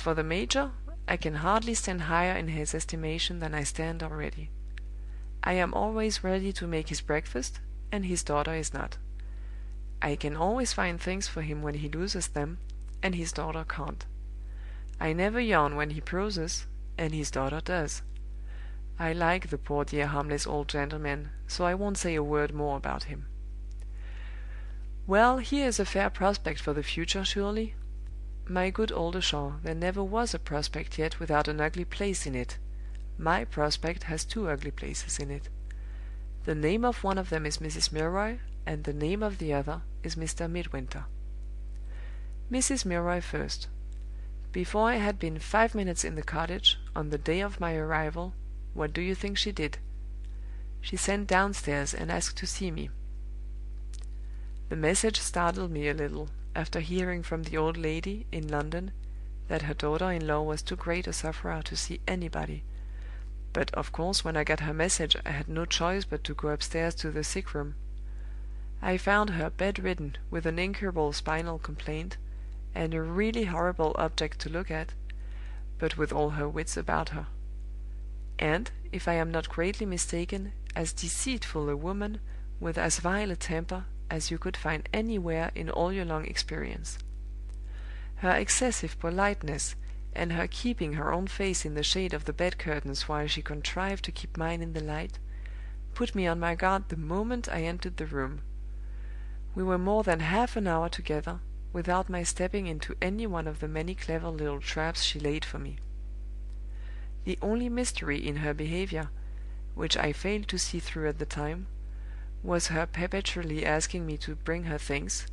for the major, I can hardly stand higher in his estimation than I stand already. I am always ready to make his breakfast, and his daughter is not. I can always find things for him when he loses them, and his daughter can't. I never yawn when he proses, and his daughter does. I like the poor dear harmless old gentleman, so I won't say a word more about him. Well, here is a fair prospect for the future, surely? My good Oldershaw, there never was a prospect yet without an ugly place in it. My prospect has two ugly places in it. The name of one of them is Mrs. Milroy, and the name of the other is Mr. Midwinter. Mrs. Milroy first. Before I had been 5 minutes in the cottage, on the day of my arrival, what do you think she did? She sent downstairs and asked to see me. The message startled me a little, after hearing from the old lady, in London, that her daughter-in-law was too great a sufferer to see anybody. But of course when I got her message I had no choice but to go upstairs to the sick-room. I found her bedridden with an incurable spinal complaint, and a really horrible object to look at, but with all her wits about her. And, if I am not greatly mistaken, as deceitful a woman, with as vile a temper, as you could find anywhere in all your long experience. Her excessive politeness, and her keeping her own face in the shade of the bed-curtains while she contrived to keep mine in the light, put me on my guard the moment I entered the room. We were more than half an hour together, without my stepping into any one of the many clever little traps she laid for me. The only mystery in her behavior, which I failed to see through at the time, was her perpetually asking me to bring her things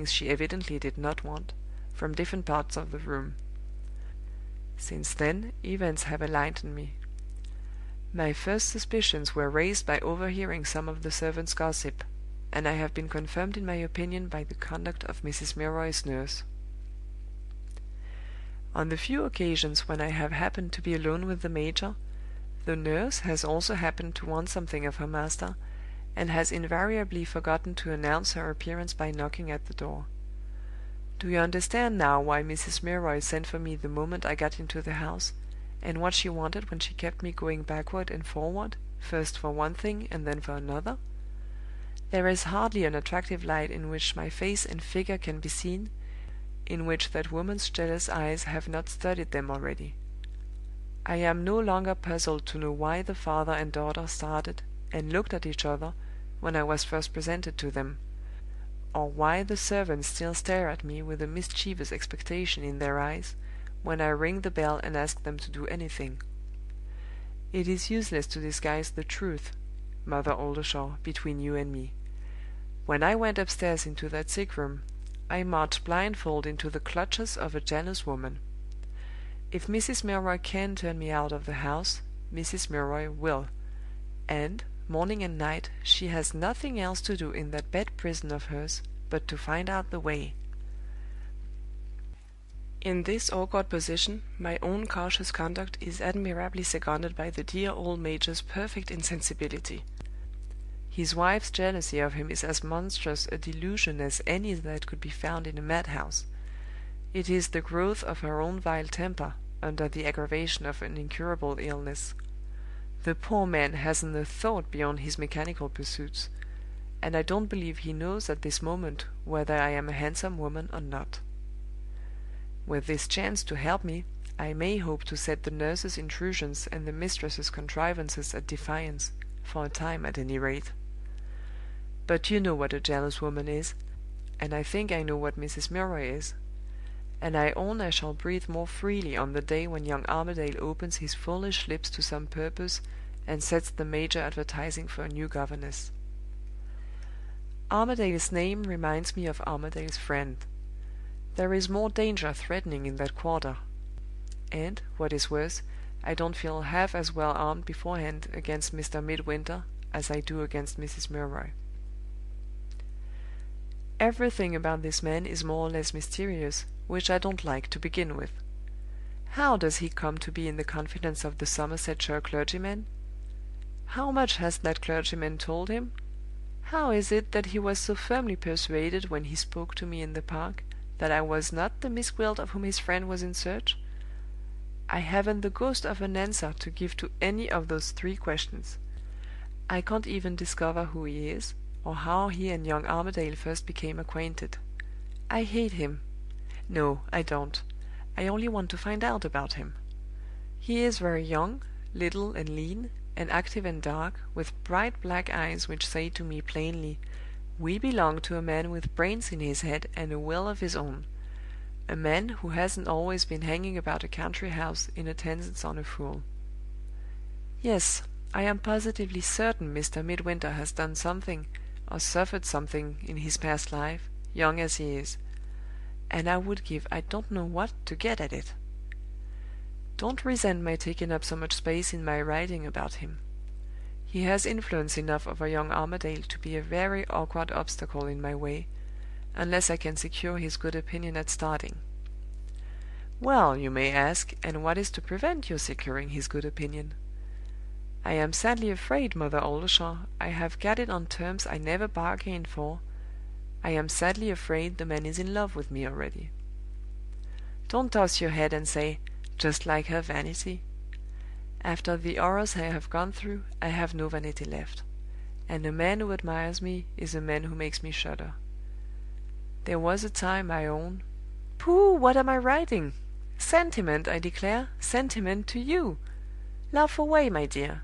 she evidently did not want, from different parts of the room. Since then, events have enlightened me. My first suspicions were raised by overhearing some of the servants' gossip, and I have been confirmed in my opinion by the conduct of Mrs. Milroy's nurse. On the few occasions when I have happened to be alone with the major, the nurse has also happened to want something of her master, and has invariably forgotten to announce her appearance by knocking at the door. Do you understand now why Mrs. Milroy sent for me the moment I got into the house, and what she wanted when she kept me going backward and forward, first for one thing and then for another? There is hardly an attractive light in which my face and figure can be seen, in which that woman's jealous eyes have not studied them already. I am no longer puzzled to know why the father and daughter started and looked at each other when I was first presented to them, or why the servants still stare at me with a mischievous expectation in their eyes when I ring the bell and ask them to do anything. It is useless to disguise the truth, Mother Oldershaw, between you and me. When I went upstairs into that sick room, I marched blindfold into the clutches of a jealous woman. If Mrs. Milroy can turn me out of the house, Mrs. Milroy will; and, morning and night, she has nothing else to do in that bed prison of hers but to find out the way. In this awkward position, my own cautious conduct is admirably seconded by the dear old major's perfect insensibility. His wife's jealousy of him is as monstrous a delusion as any that could be found in a madhouse. It is the growth of her own vile temper, under the aggravation of an incurable illness. The poor man hasn't a thought beyond his mechanical pursuits, and I don't believe he knows at this moment whether I am a handsome woman or not. With this chance to help me, I may hope to set the nurse's intrusions and the mistress's contrivances at defiance, for a time at any rate. But you know what a jealous woman is, and I think I know what Mrs. Milroy is; and I own I shall breathe more freely on the day when young Armadale opens his foolish lips to some purpose, and sets the major advertising for a new governess. Armadale's name reminds me of Armadale's friend. There is more danger threatening in that quarter; and, what is worse, I don't feel half as well armed beforehand against Mr. Midwinter as I do against Mrs. Milroy. Everything about this man is more or less mysterious, which I don't like, to begin with. How does he come to be in the confidence of the Somersetshire clergyman? How much has that clergyman told him? How is it that he was so firmly persuaded, when he spoke to me in the park, that I was not the Miss Gwilt of whom his friend was in search? I haven't the ghost of an answer to give to any of those three questions. I can't even discover who he is, or how he and young Armadale first became acquainted. I hate him. No, I don't. I only want to find out about him. He is very young, little and lean, and active and dark, with bright black eyes which say to me plainly, 'We belong to a man with brains in his head and a will of his own, a man who hasn't always been hanging about a country house in attendance on a fool.' Yes, I am positively certain Mr. Midwinter has done something, or suffered something, in his past life, young as he is; and I would give I don't know what to get at it. Don't resent my taking up so much space in my writing about him. He has influence enough over young Armadale to be a very awkward obstacle in my way, unless I can secure his good opinion at starting. Well, you may ask, and what is to prevent your securing his good opinion? I am sadly afraid, Mother Oldershaw, I have got it on terms I never bargained for. I am sadly afraid the man is in love with me already. Don't toss your head and say, 'Just like her vanity.' After the horrors I have gone through, I have no vanity left; and a man who admires me is a man who makes me shudder. There was a time, I own— Pooh! What am I writing? Sentiment, I declare, sentiment to you! Laugh away, my dear.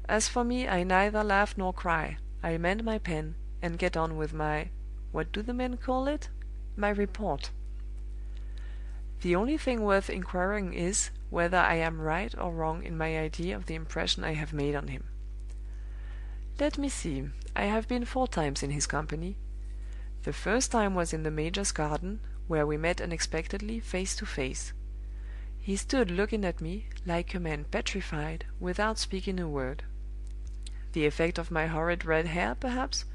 As for me, I neither laugh nor cry. I mend my pen, and get on with my—what do the men call it? My report. The only thing worth inquiring is, whether I am right or wrong in my idea of the impression I have made on him. Let me see. I have been 4 times in his company. The first time was in the major's garden, where we met unexpectedly, face to face. He stood looking at me, like a man petrified, without speaking a word. The effect of my horrid red hair, perhaps?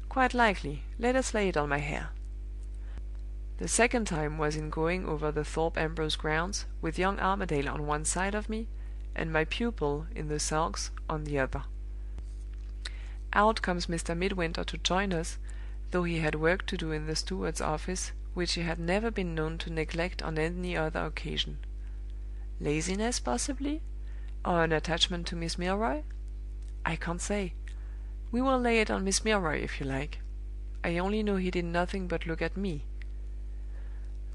Quite likely. Let us lay it on my hair. The second time was in going over the Thorpe Ambrose grounds, with young Armadale on one side of me, and my pupil in the sulks on the other. Out comes Mr. Midwinter to join us, though he had work to do in the steward's office, which he had never been known to neglect on any other occasion. Laziness, possibly? Or an attachment to Miss Milroy? I can't say. We will lay it on Miss Milroy, if you like. I only know he did nothing but look at me.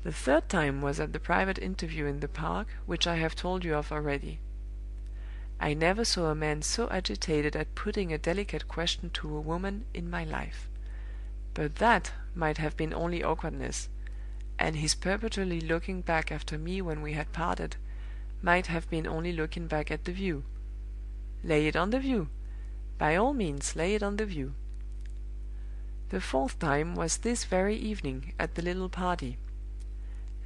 The third time was at the private interview in the park, which I have told you of already. I never saw a man so agitated at putting a delicate question to a woman in my life. But that might have been only awkwardness, and his perpetually looking back after me when we had parted might have been only looking back at the view. Lay it on the view. By all means, lay it on the view. The fourth time was this very evening, at the little party.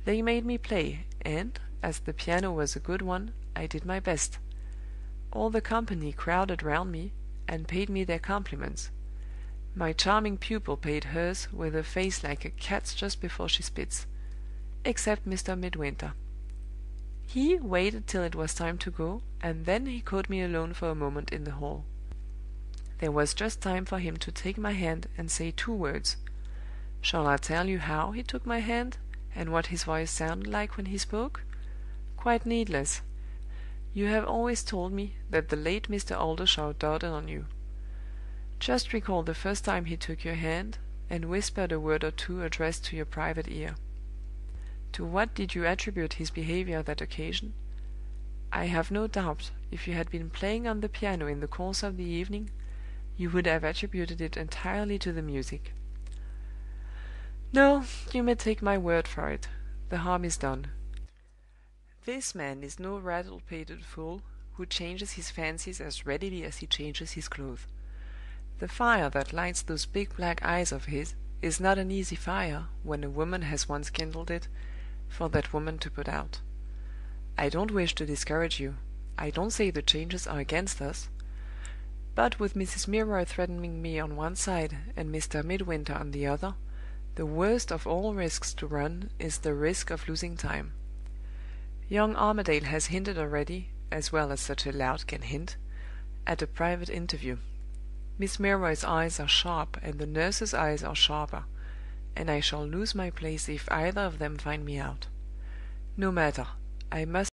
They made me play, and, as the piano was a good one, I did my best. All the company crowded round me, and paid me their compliments. My charming pupil paid hers with a face like a cat's just before she spits, except Mr. Midwinter. He waited till it was time to go, and then he caught me alone for a moment in the hall. There was just time for him to take my hand and say 2 words. Shall I tell you how he took my hand, and what his voice sounded like when he spoke? Quite needless. You have always told me that the late Mr. Oldershaw doted on you. Just recall the first time he took your hand, and whispered a word or 2 addressed to your private ear. To what did you attribute his behavior that occasion? I have no doubt, if you had been playing on the piano in the course of the evening, you would have attributed it entirely to the music. No, you may take my word for it. The harm is done. This man is no rattle-pated fool, who changes his fancies as readily as he changes his clothes. The fire that lights those big black eyes of his is not an easy fire, when a woman has once kindled it, for that woman to put out. I don't wish to discourage you. I don't say the changes are against us. But with Mrs. Milroy threatening me on one side, and Mr. Midwinter on the other, the worst of all risks to run is the risk of losing time. Young Armadale has hinted already, as well as such a lout can hint, at a private interview. Miss Milroy's eyes are sharp, and the nurse's eyes are sharper, and I shall lose my place if either of them find me out. No matter, I must